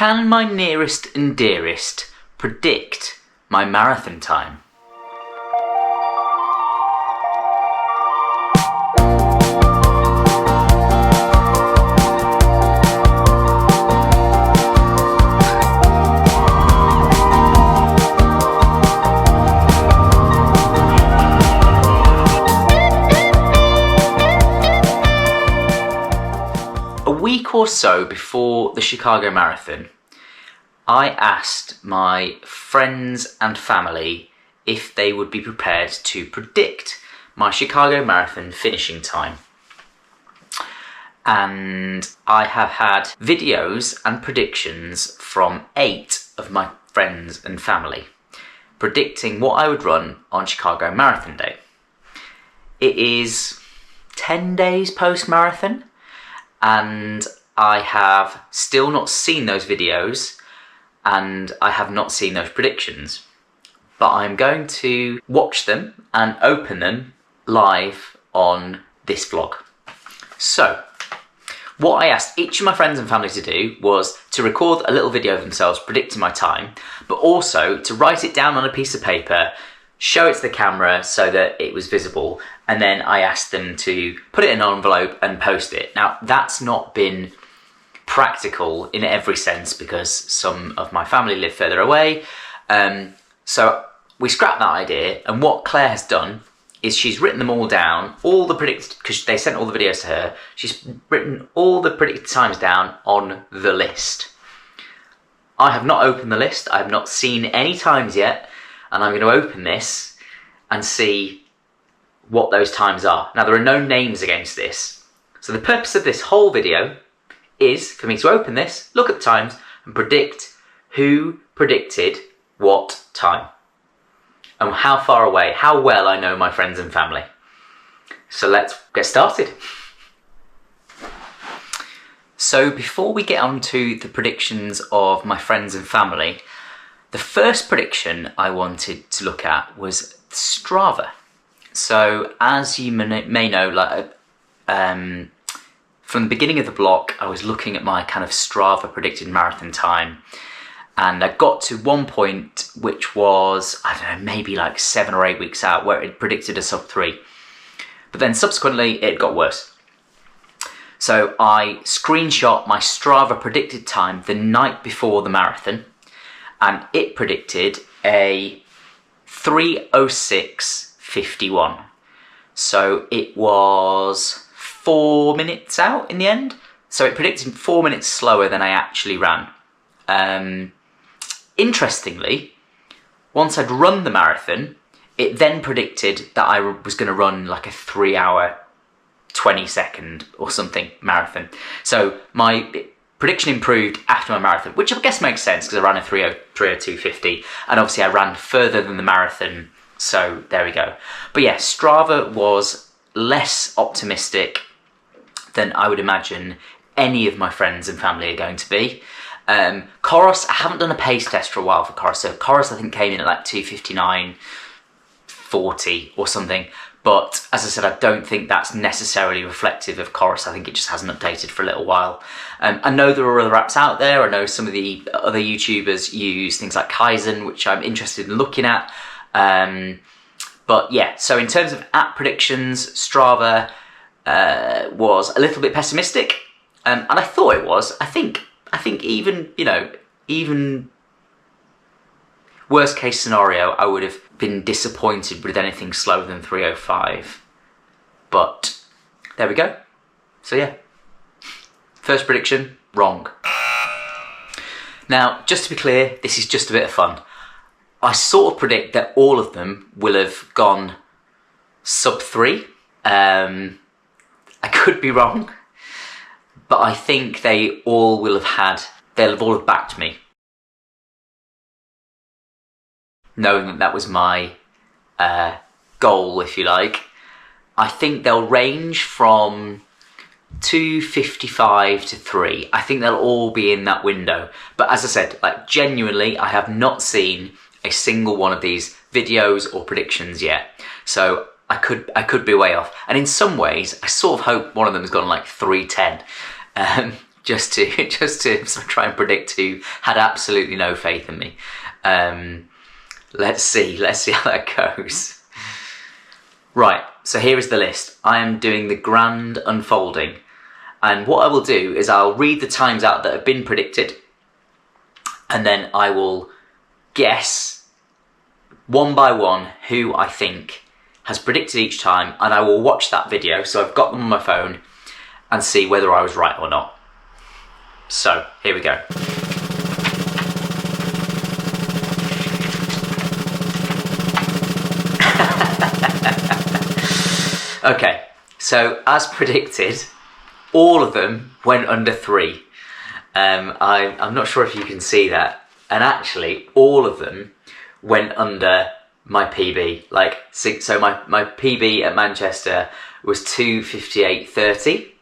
Can my nearest and dearest predict my marathon time? A week or so before the Chicago Marathon, I asked my friends and family if they would be prepared to predict my Chicago Marathon finishing time. And I have had videos and predictions from 8 of my friends and family predicting what I would run on Chicago Marathon Day. It is 10 days post-marathon, and I have still not seen those videos and I have not seen those predictions, but I'm going to watch them and open them live on this vlog. So, what I asked each of my friends and family to do was to record a little video of themselves predicting my time, but also to write it down on a piece of paper, show it to the camera so that it was visible, and then I asked them to put it in an envelope and post it. Now, that's not been practical in every sense because some of my family live further away. So we scrapped that idea, and what Claire has done is she's written them all down, all the predicted, because they sent all the videos to her, she's written all the predicted times down on the list. I have not opened the list, I have not seen any times yet, and I'm going to open this and see what those times are. Now, there are no names against this. So the purpose of this whole video is for me to open this, look at the times, and predict who predicted what time. And how far away, how well I know my friends and family. So let's get started. So before we get on to the predictions of my friends and family, the first prediction I wanted to look at was Strava. So as you may know, from the beginning of the block, I was looking at my kind of Strava predicted marathon time, and I got to one point which was, I don't know, maybe like 7 or 8 weeks out, where it predicted a sub 3. But then subsequently it got worse. So I screenshot my Strava predicted time the night before the marathon, and it predicted a 3:06:51. So it was 4 minutes out in the end. So it predicted 4 minutes slower than I actually ran. Interestingly, once I'd run the marathon, it then predicted that I was going to run like a 3 hour, 20 second or something marathon. So my prediction improved after my marathon, which I guess makes sense because I ran a 3:02:50, and obviously I ran further than the marathon, so there we go. But yeah, Strava was less optimistic than I would imagine any of my friends and family are going to be. Coros, I haven't done a pace test for a while for Coros, so Coros I think came in at like 2:59:40 or something. But as I said, I don't think that's necessarily reflective of Coros. I think it just hasn't updated for a little while. I know there are other apps out there. I know some of the other YouTubers use things like Kaizen, which I'm interested in looking at. But yeah, so in terms of app predictions, Strava was a little bit pessimistic. And I thought it was. I think even, even worst case scenario, I would have been disappointed with anything slower than 3:05. But there we go. So yeah, first prediction, wrong. Now, just to be clear, this is just a bit of fun. I sort of predict that all of them will have gone sub 3. I could be wrong, but I think they'll all have backed me, knowing that was my goal, if you like. I think they'll range from 2:55 to 3. I think they'll all be in that window. But as I said, like genuinely, I have not seen a single one of these videos or predictions yet. So I could be way off. And in some ways, I sort of hope one of them has gone like 3:10. just to try and predict who had absolutely no faith in me. Let's see how that goes. Right, so here is the list. I am doing the grand unfolding, and what I will do is I'll read the times out that have been predicted, and then I will guess one by one who I think has predicted each time, and I will watch that video, so I've got them on my phone, and see whether I was right or not. So, here we go. Okay, so as predicted, all of them went under 3. I'm not sure if you can see that, and actually all of them went under my PB. Like, so my PB at Manchester was 2:58:30,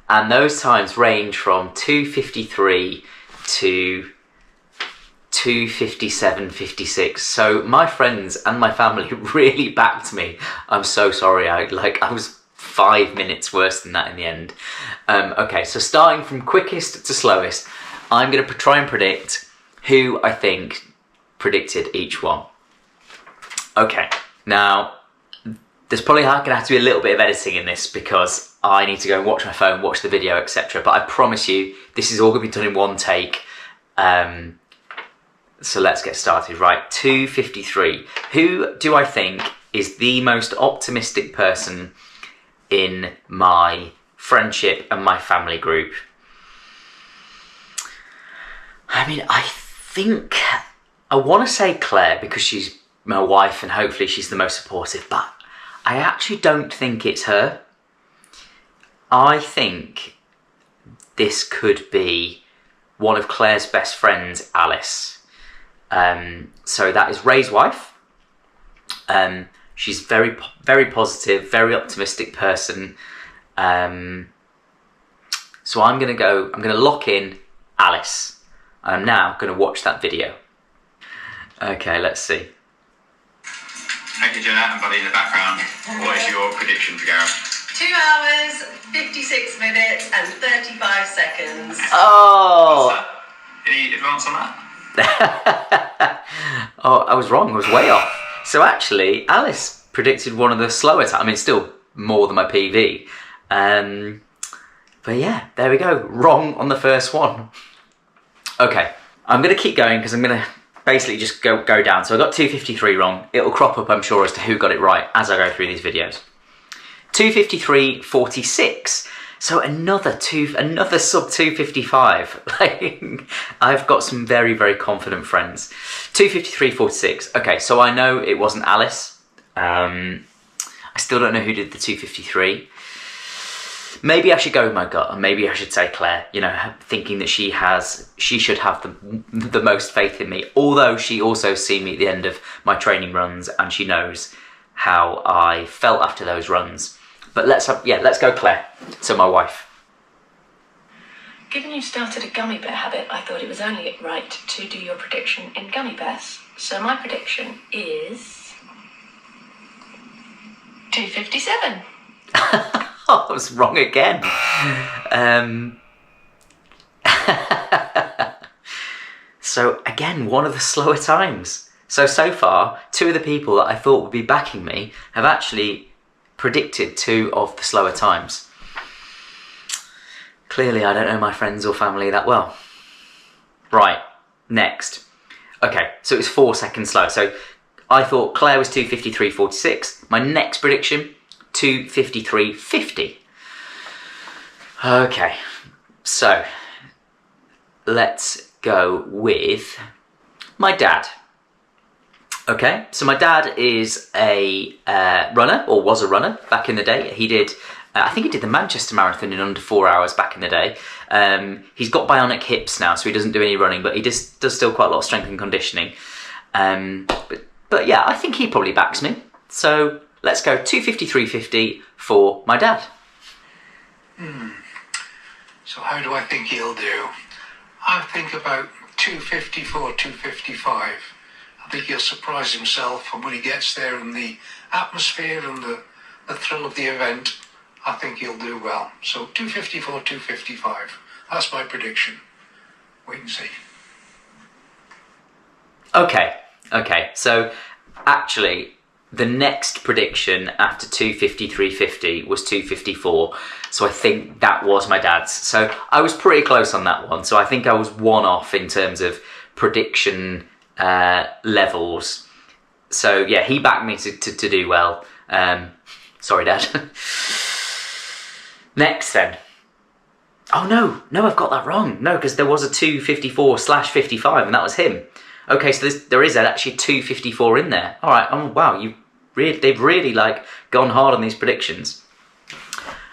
and those times range from 2:53 to 2:57:56. So my friends and my family really backed me. I'm so sorry. I was 5 minutes worse than that in the end. Okay, so starting from quickest to slowest, I'm going to try and predict who I think predicted each one. Okay, now there's probably going to have to be a little bit of editing in this because I need to go and watch my phone, watch the video, etc. But I promise you, this is all going to be done in one take. So let's get started. Right, 2:53. Who do I think is the most optimistic person in my friendship and my family group? I mean, I think I want to say Claire because she's my wife and hopefully she's the most supportive, but I actually don't think it's her. I think this could be one of Claire's best friends, Alice. So that is Ray's wife. She's very positive, very optimistic person. So I'm going to lock in Alice. I'm now going to watch that video. Okay, let's see. Okay, Jeanette and Buddy in the background. What is your prediction for Gareth? 2 hours, 56 minutes and 35 seconds. Oh! What's that? Any advance on that? Oh, I was wrong. I was way off. So actually, Alice predicted one of the slower times. I mean, still more than my PV. But yeah, there we go. Wrong on the first one. Okay, I'm going to keep going because I'm going to basically just go down. So I got 2:53 wrong. It'll crop up, I'm sure, as to who got it right as I go through these videos. 2:53:46. So another sub 2:55. Like, I've got some very, very confident friends. 2:53:46. Okay, so I know it wasn't Alice. I still don't know who did the 2:53. Maybe I should go with my gut, and maybe I should say Claire. You know, thinking that she should have the most faith in me. Although she also seen me at the end of my training runs, and she knows how I felt after those runs. But let's go Claire. So my wife. Given you started a gummy bear habit, I thought it was only right to do your prediction in gummy bears. So my prediction is 2:57. I was wrong again. So again, one of the slower times. So far, 2 of the people that I thought would be backing me have actually predicted 2 of the slower times. Clearly, I don't know my friends or family that well. Right, next. Okay, so it was 4 seconds slow. So I thought Claire was 2:53:46. My next prediction, 2:53:50. Okay, so let's go with my dad. Okay, so my dad is a runner, or was a runner back in the day. He did, I think he did the Manchester Marathon in under 4 hours back in the day. He's got bionic hips now, so he doesn't do any running, but he does still quite a lot of strength and conditioning. But yeah, I think he probably backs me. So let's go 2:53:50 for my dad. So how do I think he'll do? I think about 2:54, 2:55. I think he'll surprise himself, and when he gets there and the atmosphere and the thrill of the event, I think he'll do well. So 2:54, 2:55. That's my prediction. Wait and see. Okay. So actually, the next prediction after 2:53.50 was 2:54. So I think that was my dad's. So I was pretty close on that one. So I think I was one off in terms of prediction levels. So yeah, he backed me to do well. Sorry, Dad. Next then. Oh no, I've got that wrong. No, because there was a 2:54/55, and that was him. Okay, so there is actually 2:54 in there. All right. Oh wow, they've really like gone hard on these predictions.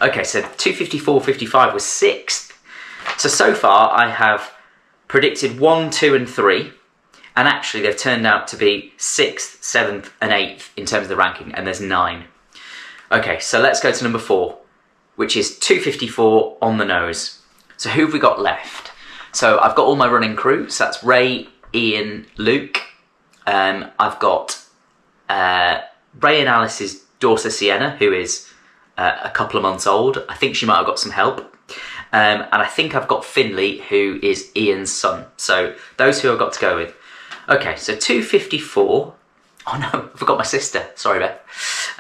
Okay, so 2:54.55 was 6th. So far I have predicted 1, 2, and 3, and actually they've turned out to be 6th, 7th, and 8th in terms of the ranking, and there's 9. Okay, so let's go to number 4, which is 2:54 on the nose. So who have we got left? So I've got all my running crew. So that's Ray, Ian, Luke. I've got Ray and Alice's daughter Sienna, who is a couple of months old. I think she might have got some help. And I think I've got Finley, who is Ian's son. So those who I've got to go with. Okay, so 2:54. Oh no, I forgot my sister. Sorry, Beth.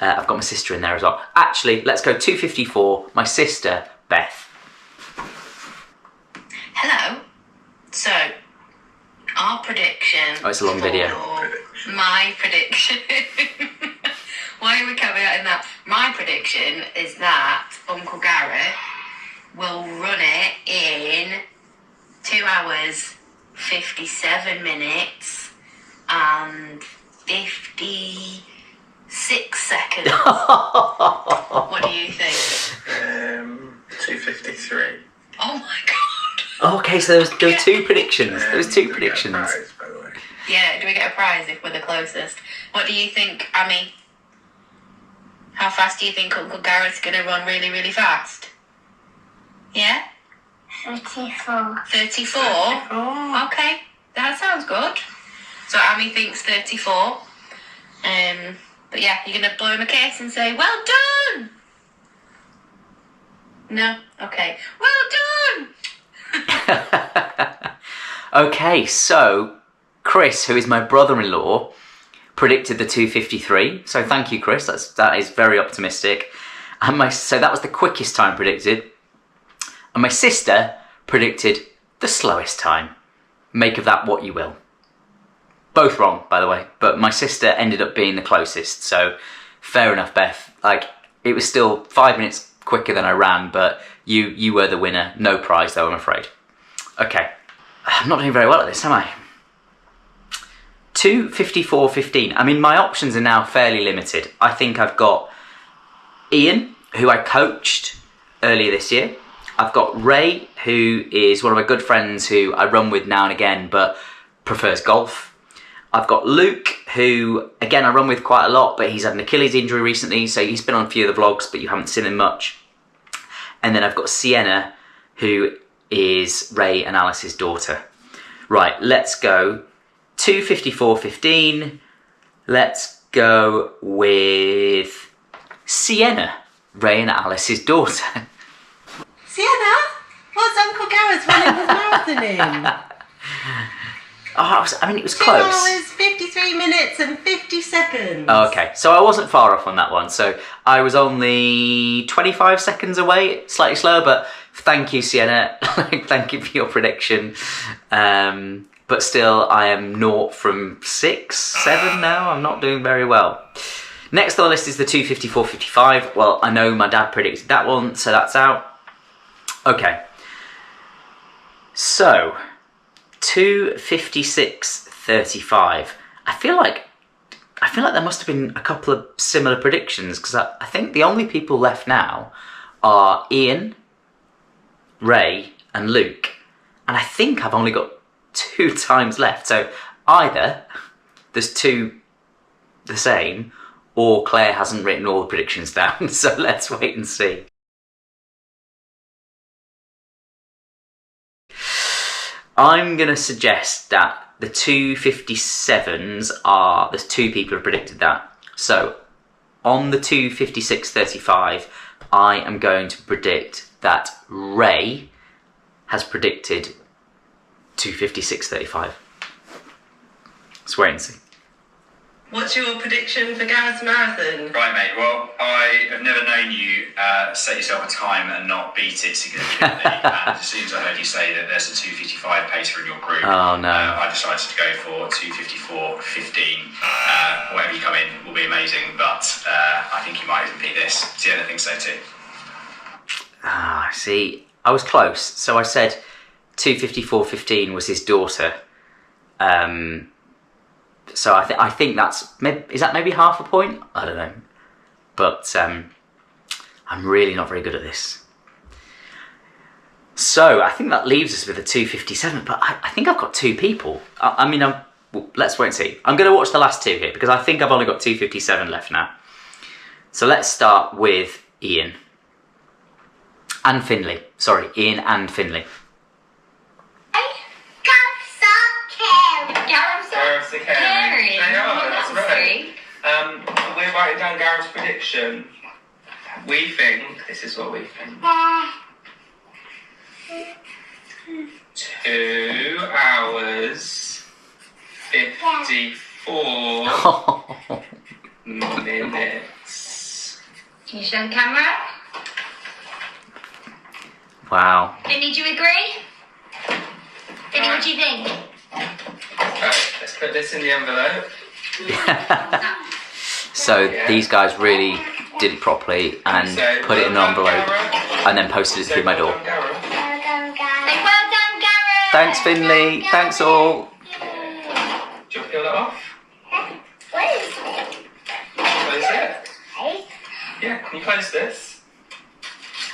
I've got my sister in there as well. Actually, let's go 2:54. My sister, Beth. Hello. So, our prediction. Oh, it's a long video. My prediction. Why are we caveating that? My prediction is that Uncle Gareth will run it in 2 hours, 57 minutes, and 56 seconds. What do you think? 2:53. Oh my god. Okay, so there was 2 predictions. There was 2 predictions. Prize, by the way. Yeah, do we get a prize if we're the closest? What do you think, Amy? How fast do you think Uncle Gareth's going to run really, really fast? Yeah? 34. 34? Okay, that sounds good. So Amy thinks 34. But yeah, you're going to blow him a kiss and say, well done! No? Okay. Well done! Okay, so Chris, who is my brother-in-law, predicted the 2:53. So thank you, Chris. That is very optimistic. And so that was the quickest time predicted. And my sister predicted the slowest time. Make of that what you will. Both wrong, by the way. But my sister ended up being the closest. So fair enough, Beth. Like, it was still 5 minutes quicker than I ran, but you were the winner. No prize though, I'm afraid. Okay. I'm not doing very well at this, am I? 2:54.15. I mean, my options are now fairly limited. I think I've got Ian, who I coached earlier this year. I've got Ray, who is one of my good friends who I run with now and again, but prefers golf. I've got Luke, who, again, I run with quite a lot, but he's had an Achilles injury recently, so he's been on a few of the vlogs, but you haven't seen him much. And then I've got Sienna, who is Ray and Alice's daughter. Right, let's go 2:54.15. Let's go with Sienna, Ray and Alice's daughter. Sienna, what's Uncle Gareth running his marathon in? Oh, it was 2 close. hours, 53 minutes and 50 seconds. Oh, okay, so I wasn't far off on that one. So I was only 25 seconds away, slightly slower, but thank you, Sienna. Thank you for your prediction. But still, I am 0 from 6, 7 now. I'm not doing very well. Next on the list is the 2:54.55. Well, I know my dad predicted that one, so that's out. Okay. So 2:56.35. I feel like there must have been a couple of similar predictions, because I think the only people left now are Ian, Ray, and Luke, and I think I've only got 2 times left. So either there's 2 the same, or Claire hasn't written all the predictions down. So let's wait and see. I'm going to suggest that the 2:57s are, there's 2 people who have predicted that. So on the 2:56.35, I am going to predict that Ray has predicted 2:56:35. Let's wait and see. What's your prediction for Gareth's marathon? Right, mate. Well, I have never known you set yourself a time and not beat it significantly. And as soon as I heard you say that there's a 2:55 pacer in your group, Oh, no. I decided to go for 2:54:15. Whatever you come in will be amazing, but I think you might even beat this. Sienna thinks so too. Ah, see, I was close. So I said 2:54:15 was his daughter. So I think is that maybe half a point? I don't know, but I'm really not very good at this. So I think that leaves us with a 2:57. But I think I've got two people. Well, let's wait and see. I'm going to watch the last two here because I think I've only got 2:57 left now. So let's start with Ian and Finley. Sorry, Ian and Finley. Gareth's the caring. They are, that's right. We're writing down Gareth's prediction. We think, this is what we think. 2 hours, 54 minutes. Can you show the camera? Wow. Finny, do you agree? Finny, what do you think? Right, let's put this in the envelope. So these guys really did it properly and put it in an envelope and then posted it through my door. Say, well done, Gareth! Thanks, Finley. Thanks all. Do you want to peel that off? What is it? Yeah, can you close this?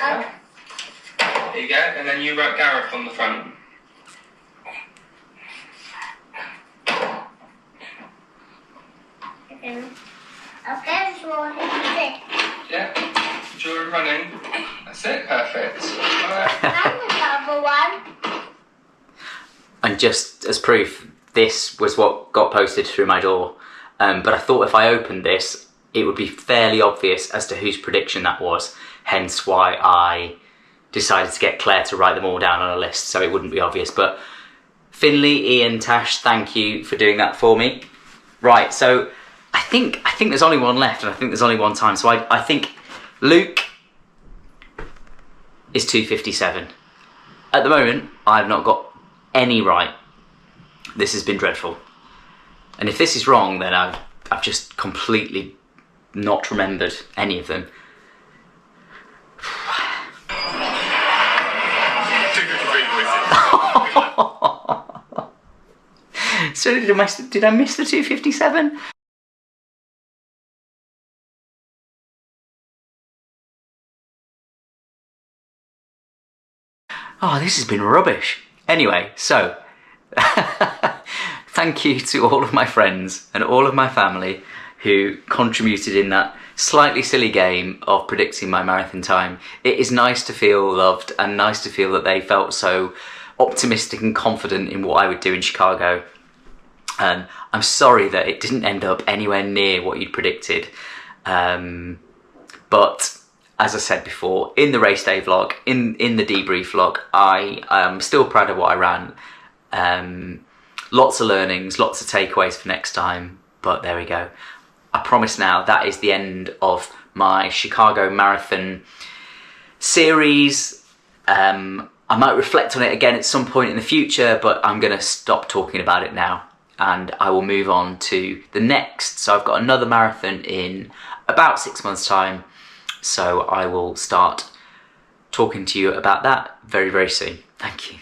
Yeah. There you go, and then you write Gareth on the front. Yeah, during running. That's it, perfect. Alright. And just as proof, this was what got posted through my door. But I thought if I opened this, it would be fairly obvious as to whose prediction that was. Hence why I decided to get Claire to write them all down on a list so it wouldn't be obvious. But Finley, Ian, Tash, thank you for doing that for me. Right, so I think there's only one left and I think there's only one time. So I think Luke is 2:57. At the moment, I've not got any right. This has been dreadful. And if this is wrong, then I've just completely not remembered any of them. So did I miss the 2:57? Oh, this has been rubbish. Anyway, so thank you to all of my friends and all of my family who contributed in that slightly silly game of predicting my marathon time. It is nice to feel loved and nice to feel that they felt so optimistic and confident in what I would do in Chicago. And I'm sorry that it didn't end up anywhere near what you'd predicted. But as I said before, in the race day vlog, in the debrief vlog, I am still proud of what I ran. Lots of learnings, lots of takeaways for next time, but there we go. I promise now that is the end of my Chicago Marathon series. I might reflect on it again at some point in the future, but I'm going to stop talking about it now and I will move on to the next. So I've got another marathon in about 6 months' time. So I will start talking to you about that very, very soon. Thank you.